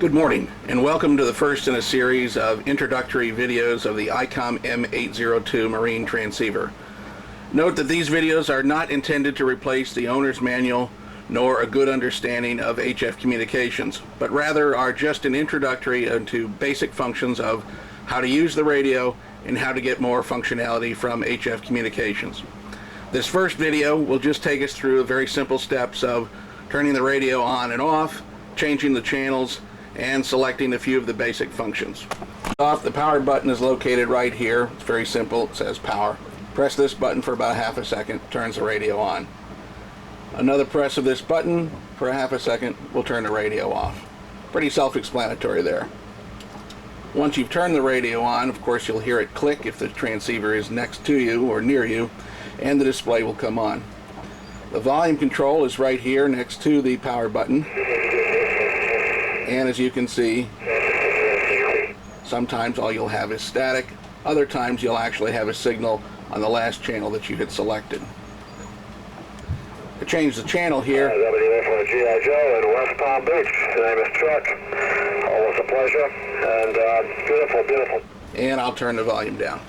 Good morning, and welcome to the first in a series of introductory videos of the Icom M-802 marine transceiver. Note that these videos are not intended to replace the owner's manual nor a good understanding of HF communications, but rather are just an introductory into basic functions of how to use the radio and how to get more functionality from HF communications. This first video will just take us through the very simple steps of turning the radio on and off, changing the channels, and selecting a few of the basic functions. The power button is located right here. It's very simple. It says power. Press this button for about half a second, turns the radio on. Another press of this button for a half a second will turn the radio off. Pretty self-explanatory there. Once you've turned the radio on, of course you'll hear it click if the transceiver is next to you or near you, and the display will come on. The volume control is right here next to the power button. And as you can see, sometimes all you'll have is static. Other times you'll actually have a signal on the last channel that you had selected. To change the channel here, from G.I. Joe in West Palm Beach. My name is Chuck. Always a pleasure. And beautiful, beautiful. And I'll turn the volume down.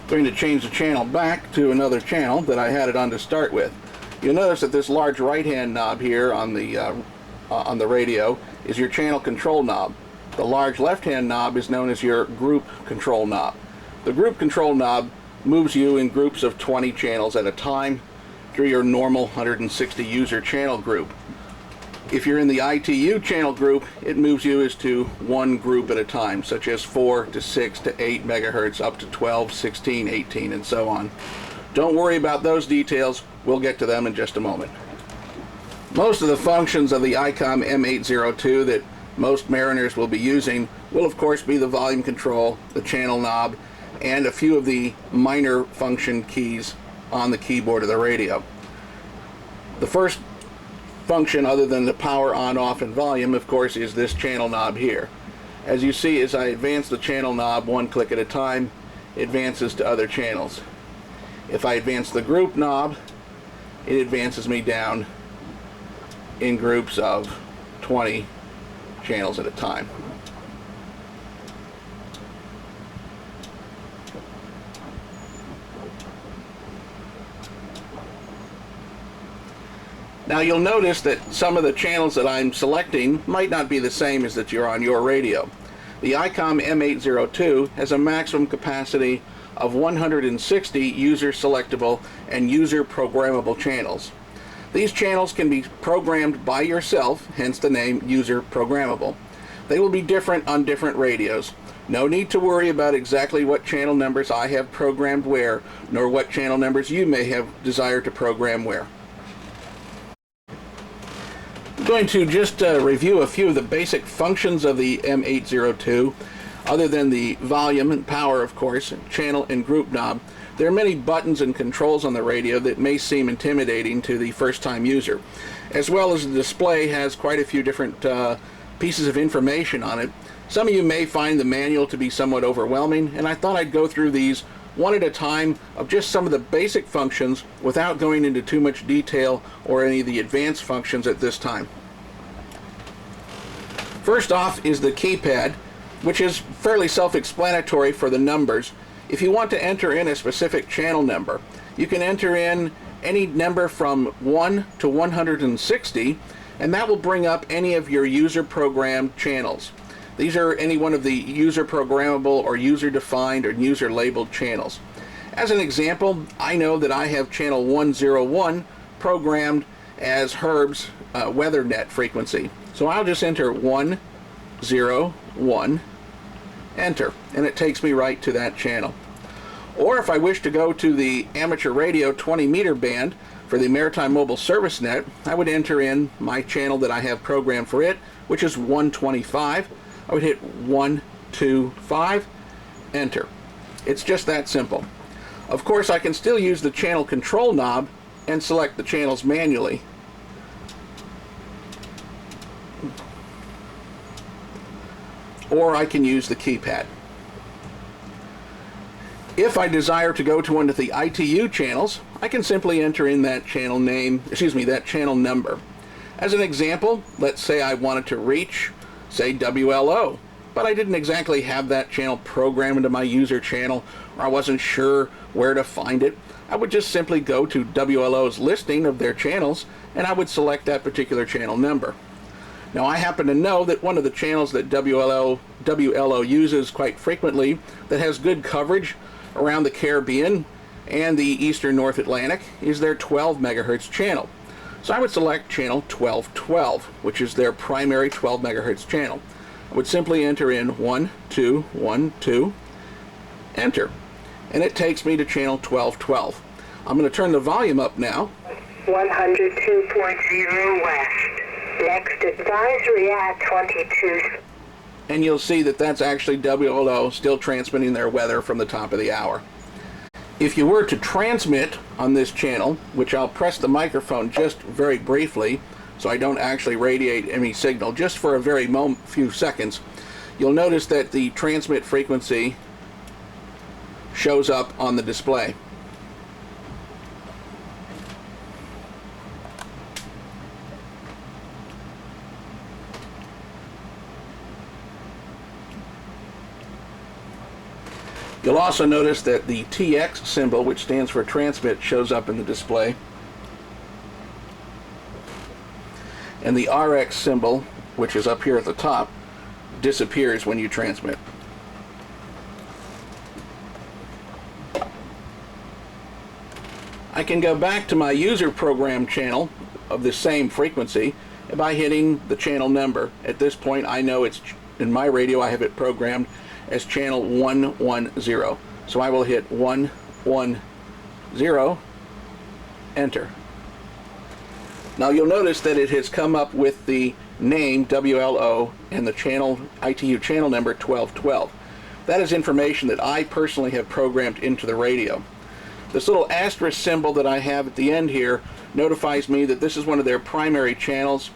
I'm going to change the channel back to another channel that I had it on to start with. You'll notice that this large right-hand knob here on the radio is your channel control knob. The large left-hand knob is known as your group control knob. The group control knob moves you in groups of 20 channels at a time through your normal 160 user channel group. If you're in the ITU channel group, it moves you as to one group at a time, such as 4 to 6 to 8 megahertz, up to 12, 16, 18, and so on. Don't worry about those details. We'll get to them in just a moment. Most of the functions of the Icom M-802 that most mariners will be using will of course be the volume control, the channel knob, and a few of the minor function keys on the keyboard of the radio. The first function, other than the power on, off, and volume, of course, is this channel knob here. As you see, as I advance the channel knob one click at a time, it advances to other channels. If I advance the group knob, it advances me down in groups of 20 channels at a time. Now you'll notice that some of the channels that I'm selecting might not be the same as that you're on your radio. The Icom M-802 has a maximum capacity of 160 user selectable and user programmable channels. These channels can be programmed by yourself, hence the name user programmable. They will be different on different radios. No need to worry about exactly what channel numbers I have programmed where, nor what channel numbers you may have desired to program where. I'm going to just review a few of the basic functions of the M-802. Other than the volume and power, of course, channel and group knob, there are many buttons and controls on the radio that may seem intimidating to the first-time user. As well as the display has quite a few different pieces of information on it. Some of you may find the manual to be somewhat overwhelming, and I thought I'd go through these one at a time of just some of the basic functions without going into too much detail or any of the advanced functions at this time. First off is the keypad, which is fairly self-explanatory for the numbers. If you want to enter in a specific channel number, you can enter in any number from 1 to 160, and that will bring up any of your user-programmed channels. These are any one of the user-programmable or user-defined or user-labeled channels. As an example, I know that I have channel 101 programmed as Herb's WeatherNet frequency. So I'll just enter 101, enter, and it takes me right to that channel. Or if I wish to go to the amateur radio 20 meter band for the Maritime Mobile Service Net, I would enter in my channel that I have programmed for it, which is 125. I would hit 125, enter. It's just that simple. Of course, I can still use the channel control knob and select the channels manually. Or I can use the keypad. If I desire to go to one of the ITU channels, I can simply enter in that channel name, that channel number. As an example, let's say I wanted to reach say WLO, but I didn't exactly have that channel programmed into my user channel, or I wasn't sure where to find it, I would just simply go to WLO's listing of their channels and I would select that particular channel number. Now I happen to know that one of the channels that WLO uses quite frequently that has good coverage around the Caribbean and the Eastern North Atlantic is their 12 megahertz channel. So I would select channel 1212, which is their primary 12 megahertz channel. I would simply enter in 1212, enter, and it takes me to channel 1212. I'm going to turn the volume up now. 102.0 west. Next advisory at 22. And you'll see that that's actually WLO still transmitting their weather from the top of the hour. If you were to transmit on this channel, which I'll press the microphone just very briefly so I don't actually radiate any signal, just for a very few seconds, you'll notice that the transmit frequency shows up on the display. You'll also notice that the TX symbol, which stands for transmit, shows up in the display. And the RX symbol, which is up here at the top, disappears when you transmit. I can go back to my user program channel of the same frequency by hitting the channel number. At this point I know it's, in my radio I have it programmed as channel 110. So I will hit 110, enter. Now you'll notice that it has come up with the name WLO and the channel ITU channel number 1212. That is information that I personally have programmed into the radio. This little asterisk symbol that I have at the end here notifies me that this is one of their primary channels.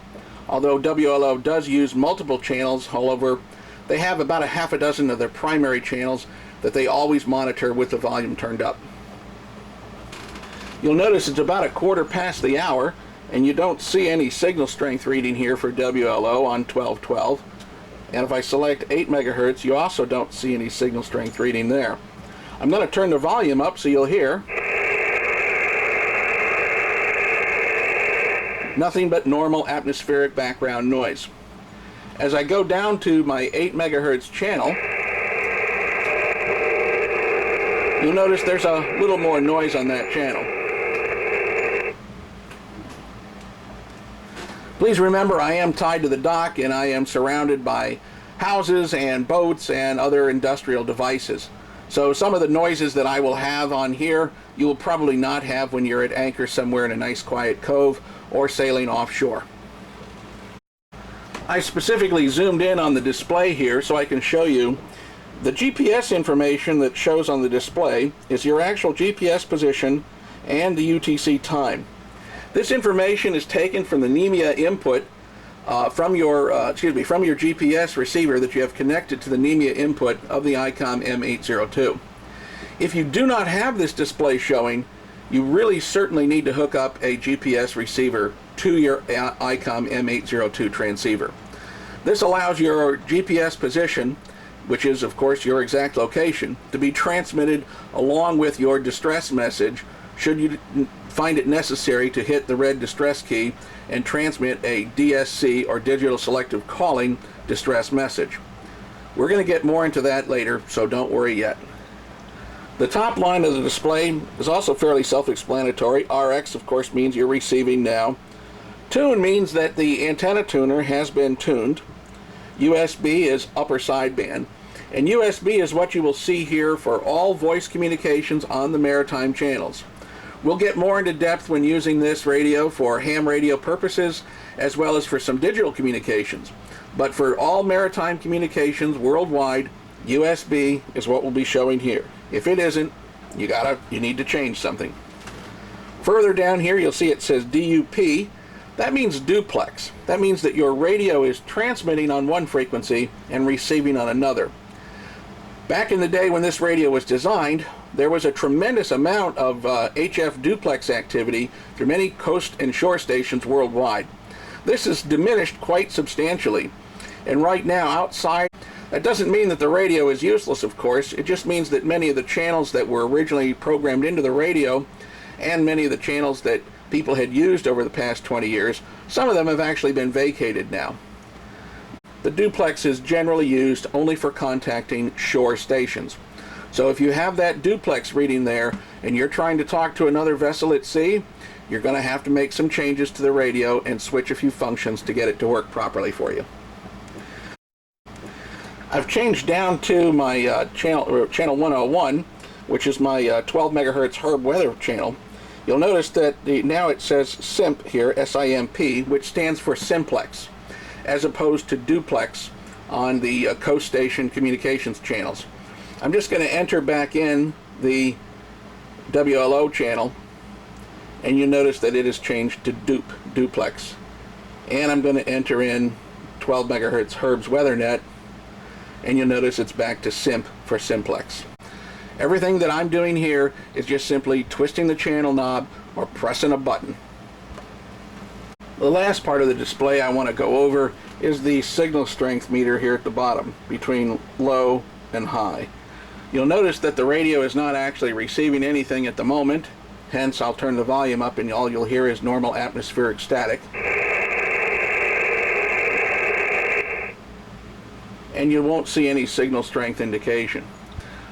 Although WLO does use multiple channels all over, they have about a half a dozen of their primary channels that they always monitor with the volume turned up. You'll notice it's about 1/4 past the hour and you don't see any signal strength reading here for WLO on 1212. And if I select 8 megahertz, you also don't see any signal strength reading there. I'm going to turn the volume up so you'll hear nothing but normal atmospheric background noise. As I go down to my 8 megahertz channel, you'll notice there's a little more noise on that channel. Please remember I am tied to the dock and I am surrounded by houses and boats and other industrial devices. So some of the noises that I will have on here, you will probably not have when you're at anchor somewhere in a nice quiet cove or sailing offshore. I specifically zoomed in on the display here so I can show you the GPS information that shows on the display is your actual GPS position and the UTC time. This information is taken from the NEMIA input from your GPS receiver that you have connected to the NEMIA input of the Icom M-802. If you do not have this display showing, you really certainly need to hook up a GPS receiver to your Icom M-802 transceiver. This allows your GPS position, which is of course your exact location, to be transmitted along with your distress message should you find it necessary to hit the red distress key and transmit a DSC or digital selective calling distress message. We're going to get more into that later, so don't worry yet. The top line of the display is also fairly self-explanatory. RX of course means you're receiving now. Tune means that the antenna tuner has been tuned. USB is upper sideband. And USB is what you will see here for all voice communications on the maritime channels. We'll get more into depth when using this radio for ham radio purposes as well as for some digital communications. But for all maritime communications worldwide, USB is what we'll be showing here. If it isn't, you need to change something. Further down here you'll see it says DUP. That means duplex. That means that your radio is transmitting on one frequency and receiving on another. Back in the day when this radio was designed, there was a tremendous amount of HF duplex activity through many coast and shore stations worldwide. This has diminished quite substantially. And right now outside, that doesn't mean that the radio is useless, of course. It just means that many of the channels that were originally programmed into the radio, and many of the channels that people had used over the past 20 years, some of them have actually been vacated now. The duplex is generally used only for contacting shore stations. So if you have that duplex reading there and you're trying to talk to another vessel at sea, you're going to have to make some changes to the radio and switch a few functions to get it to work properly for you. I've changed down to my channel 101, which is my 12 megahertz Herb weather channel. You'll notice that now it says SIMP here, S-I-M-P, which stands for simplex, as opposed to duplex on the coast station communications channels. I'm just going to enter back in the WLO channel, and you notice that it has changed to duplex. And I'm going to enter in 12 megahertz Herb's WeatherNet, and you'll notice it's back to SIMP for simplex. Everything that I'm doing here is just simply twisting the channel knob or pressing a button. The last part of the display I want to go over is the signal strength meter here at the bottom between low and high. You'll notice that the radio is not actually receiving anything at the moment, hence I'll turn the volume up and all you'll hear is normal atmospheric static. And you won't see any signal strength indication.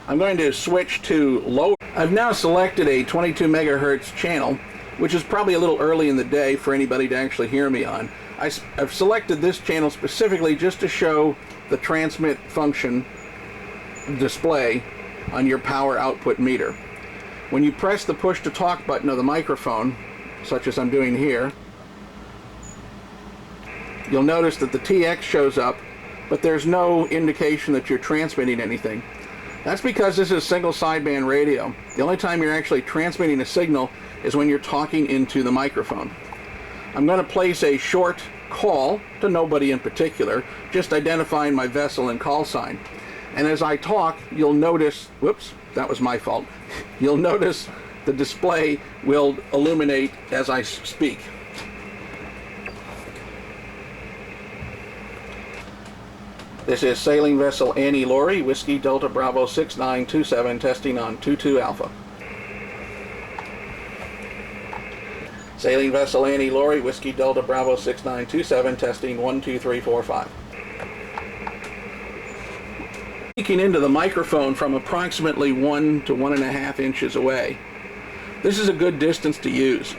I'm going to switch to low. I've now selected a 22 megahertz channel, which is probably a little early in the day for anybody to actually hear me on. I've selected this channel specifically just to show the transmit function display on your power output meter. When you press the push to talk button of the microphone, such as I'm doing here, you'll notice that the TX shows up, but there's no indication that you're transmitting anything. That's because this is single sideband radio. The only time you're actually transmitting a signal is when you're talking into the microphone. I'm going to place a short call to nobody in particular, just identifying my vessel and call sign. And as I talk, you'll notice, whoops, that was my fault. You'll notice the display will illuminate as I speak. This is Sailing Vessel Annie Laurie, Whiskey Delta Bravo 6927, testing on 22 Alpha. Sailing Vessel Annie Laurie, Whiskey Delta Bravo 6927, testing 12345. Speaking into the microphone from approximately 1 to 1.5 inches away. This is a good distance to use.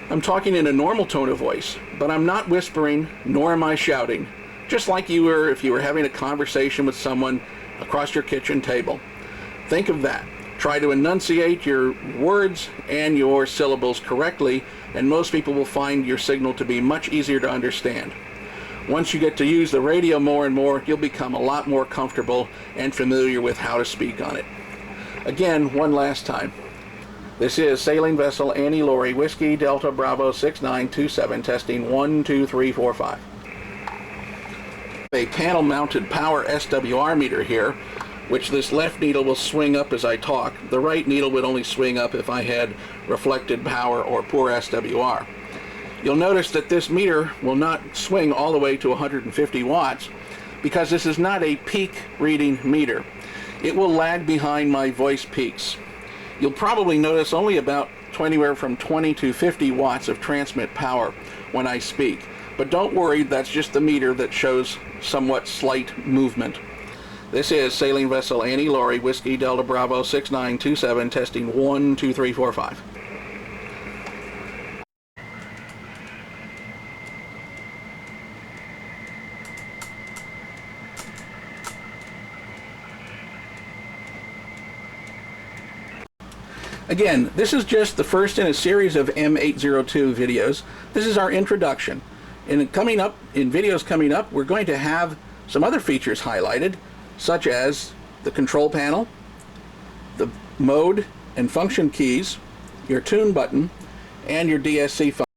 I'm talking in a normal tone of voice, but I'm not whispering, nor am I shouting. Just like you were if you were having a conversation with someone across your kitchen table. Think of that. Try to enunciate your words and your syllables correctly, and most people will find your signal to be much easier to understand. Once you get to use the radio more and more, you'll become a lot more comfortable and familiar with how to speak on it. Again, one last time. This is Sailing Vessel Annie Laurie, Whiskey Delta Bravo 6927, testing 12345. A panel mounted power SWR meter here, which this left needle will swing up as I talk. The right needle would only swing up if I had reflected power or poor SWR. You'll notice that this meter will not swing all the way to 150 watts because this is not a peak reading meter. It will lag behind my voice peaks. You'll probably notice only about anywhere from 20 to 50 watts of transmit power when I speak. But don't worry, that's just the meter that shows somewhat slight movement. This is Sailing Vessel Annie Laurie, Whiskey Delta Bravo 6927, testing 12345. Again, this is just the first in a series of M-802 videos. This is our introduction. In videos coming up, we're going to have some other features highlighted, such as the control panel, the mode and function keys, your tune button, and your DSC function.